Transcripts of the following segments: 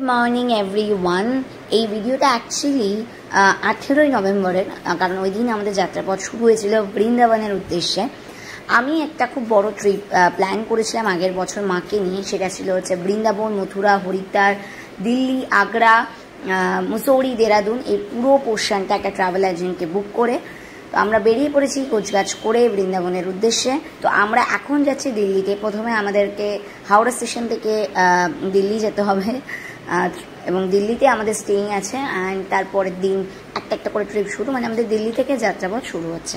Morning everyone. এই ভিডিওটা actually 18ই নভেম্বরের, কারণ ওই দিন আমাদের যাত্রাপথ শুরু হয়েছিল বৃন্দাবনের উদ্দেশ্যে। আমি একটা খুব বড় ট্রিপ প্ল্যান করেছিলাম আগের বছর মাকে নিয়ে। সেটা ছিল হচ্ছে বৃন্দাবন, মথুরা, হরিদ্বার, দিল্লি, আগ্রা, মুসৌরি, দেরাদুন, এই পুরো পোর্শনটা একটা ট্রাভেল এজেন্টকে বুক করে তো আমরা বেরিয়ে পড়েছি কোচগাছ করে বৃন্দাবনের উদ্দেশ্যে। তো আমরা এখন যাচ্ছি দিল্লিতে। প্রথমে আমাদেরকে হাওড়া স্টেশন থেকে দিল্লি যেতে হবে, এবং দিল্লিতে আমাদের স্টেইং আছে। অ্যান্ড তারপরের দিন একটা একটা করে ট্রিপ শুরু, মানে আমাদের দিল্লি থেকে যাত্রাপথ শুরু হচ্ছে।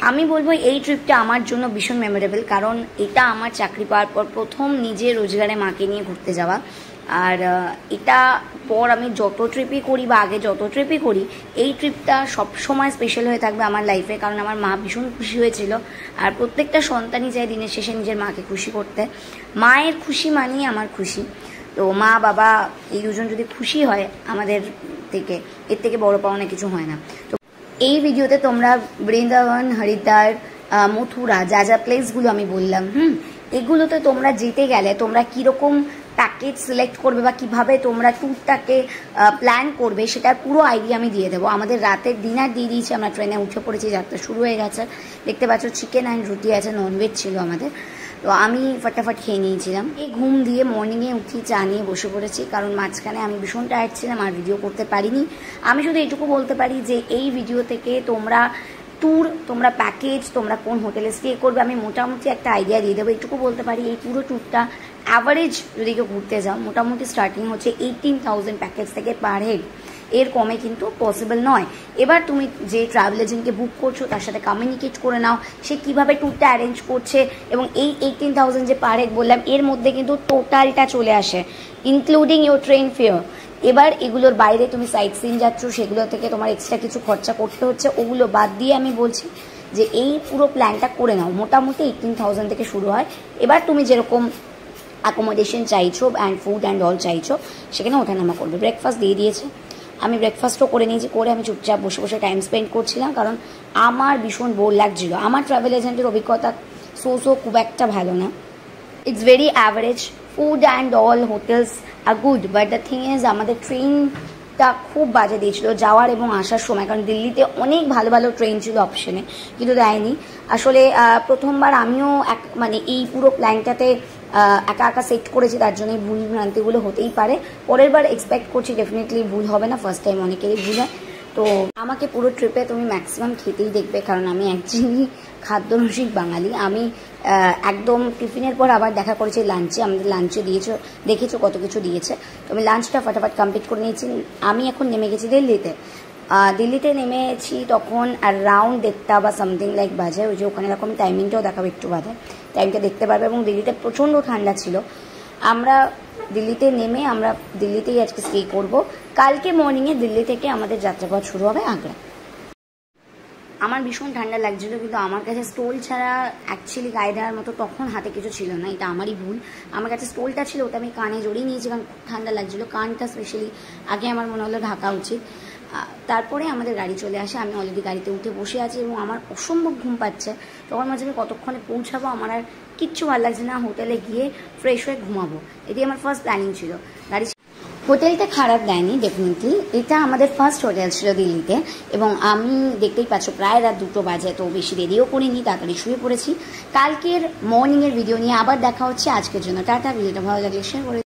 আমি বলবো এই ট্রিপটা আমার জন্য ভীষণ মেমোরেবল, কারণ এটা আমার চাকরি পাওয়ার পর প্রথম নিজে রোজগারে মাকে নিয়ে ঘুরতে যাওয়া। আর এটা পর আমি যত ট্রিপই করি বা আগে যত ট্রিপই করি, এই ট্রিপটা সবসময় স্পেশাল হয়ে থাকবে আমার লাইফে, কারণ আমার মা ভীষণ খুশি হয়েছিল। আর প্রত্যেকটা সন্তানই চায় দিনের শেষে নিজের মাকে খুশি করতে। মায়ের খুশি মানেই আমার খুশি। তো মা বাবা এই দুজন যদি খুশি হয় আমাদের থেকে, এর থেকে বড় পাওনা কিছু হয় না। তো এই ভিডিওতে তোমরা বৃন্দাবন, হরিদ্বার, মথুরা, যা যা প্লেসগুলো আমি বললাম, এগুলোতে তোমরা যেতে গেলে তোমরা কীরকম প্যাকেজ সিলেক্ট করবে বা কিভাবে তোমরা ট্যুরটাকে প্ল্যান করবে সেটার পুরো আইডিয়া আমি দিয়ে দেবো। আমাদের রাতের ডিনার দিয়ে দিয়েছি, আমরা ট্রেনে উঠে পড়েছি, যাত্রা শুরু হয়ে গেছে। দেখতে পাচ্ছ চিকেন অ্যান্ড রুটি আছে, ননভেজ ছিল আমাদের। তো আমি ফটাফট খেয়ে নিয়েছিলাম। এই ঘুম দিয়ে মর্নিংয়ে উঠি, চা নিয়ে বসে পড়েছি, কারণ মাঝখানে আমি ভীষণ টায়ার্ড ছিলাম আর ভিডিও করতে পারিনি। আমি শুধু এইটুকু বলতে পারি যে এই ভিডিও থেকে তোমরা ট্যুর, তোমরা প্যাকেজ, তোমরা কোন হোটেলে স্টে করবে, আমি মোটামুটি একটা আইডিয়া দিয়ে দেবো। এইটুকু বলতে পারি এই পুরো ট্যুরটা অ্যাভারেজ যদি কেউ ঘুরতে যাও, মোটামুটি স্টার্টিং হচ্ছে 18,000 প্যাকেজ থেকে পার হেড। এর কমে কিন্তু পসিবল নয়। এবার তুমি যে ট্রাভেল এজেন্টকে বুক করছো তার সাথে কমিউনিকেট করে নাও, সে কীভাবে ট্যুরটা অ্যারেঞ্জ করছে। এবং এই 18,000 যে পার হেড বললাম, এর মধ্যে কিন্তু টোটালটা চলে আসে, ইনক্লুডিং ইউর ট্রেন ফেয়ার। এবার এগুলোর বাইরে তুমি সাইট সিন যাচ্ছ, সেগুলো থেকে তোমার এক্সট্রা কিছু খরচা করতে হচ্ছে। ওগুলো বাদ দিয়ে আমি বলছি যে এই পুরো প্ল্যানটা করে নাও। মোটামুটি 18,000 থেকে শুরু হয়। এবার তুমি যেরকম অ্যাকোমোডেশন চাইছো অ্যান্ড ফুড অ্যান্ড অল চাইছো, সেখানে ওঠানামা করবে। ব্রেকফাস্ট দিয়ে দিয়েছে, আমি ব্রেকফাস্টও করে নিয়েছি। করে আমি চুপচাপ বসে বসে টাইম স্পেন্ড করছিলাম, কারণ আমার ভীষণ বোর লাগছিল। আমার ট্রাভেল এজেন্টের অভিজ্ঞতা খুব একটা ভালো না, it's very average. Food and all hotels are good, but the thing is আমাদের ট্রেনটা খুব বাজে দিয়েছিল যাওয়ার এবং আসার সময়, কারণ দিল্লিতে অনেক ভালো ভালো ট্রেন ছিল অপশনে, কিন্তু দেয়নি। আসলে প্রথমবার আমিও মানে এই পুরো প্ল্যানটাতে একা একা সেট করেছি, তার জন্য ভুল ভ্রান্তিগুলো হতেই পারে। পরের বার এক্সপেক্ট করছি ডেফিনেটলি ভুল হবে না, ফার্স্ট টাইম অনেকেরই ভুল হয়। তো আমাকে পুরো ট্রিপে তুমি ম্যাক্সিমাম খেতেই দেখবে, কারণ আমি অ্যাকচুয়ালি খাদ্যরসিক বাঙালি। আমি একদম টিফিনের পর আবার দেখা করেছি লাঞ্চে, আমাদের লাঞ্চে দেখেছো কত কিছু দিয়েছে। তো আমি লাঞ্চটা ফটাফট কমপ্লিট করে নিয়েছি। আমি এখন নেমে গেছি দিল্লিতে নেমেছি তখন অ্যারাউন্ড 1টা বা সামথিং লাইক বাজে। ওই যে ওখানে এরকম টাইমিংটাও দেখাবে, একটু বাদে টাইমটা দেখতে পারবে। এবং দিল্লিতে প্রচণ্ড ঠান্ডা ছিল। আমরা দিল্লিতে নেমে আমরা দিল্লিতেই আজকে স্টে করব। কালকে মর্নিংয়ে দিল্লি থেকে আমাদের যাত্রাপথ শুরু হবে আগ্রা। আমার ভীষণ ঠান্ডা লাগছিল, কিন্তু আমার কাছে স্টোল ছাড়া অ্যাকচুয়ালি গায়ে দেওয়ার মতো তখন হাতে কিছু ছিল না, এটা আমারই ভুল। আমার কাছে স্টোলটা ছিল, ওটা আমি কানে জড়িয়ে নিয়েছি, কারণ ঠান্ডা লাগছিল। কানটা স্পেশালি আগে আমার মনে হলো ঢাকা উচিত। তারপরে আমাদের গাড়ি চলে আসে, আমি অলরেডি গাড়িতে উঠে বসে আছি এবং আমার অসম্ভব ঘুম পাচ্ছে। তখন মাঝে আমি কতক্ষণে পৌঁছাবো, আমার আর কিচ্ছু ভালো লাগছে না। হোটেলে গিয়ে ফ্রেশ হয়ে ঘুমাবো, এটি আমার ফার্স্ট প্ল্যানিং ছিল। হোটেলটা খারাপ দেয়নি ডেফিনেটলি, এটা আমাদের ফার্স্ট হোটেল ছিল দিল্লিতে। এবং আমি দেখতেই পাচ্ছ প্রায় রাত 2টো বাজে, তো বেশি দেরিও করিনি, তাড়াতাড়ি শুয়ে পড়েছি। কালকের মর্নিংয়ের ভিডিও নিয়ে আবার দেখা হচ্ছে। আজকের জন্য টাটা। ভিডিওটা ভালো লাগলে শেয়ার করে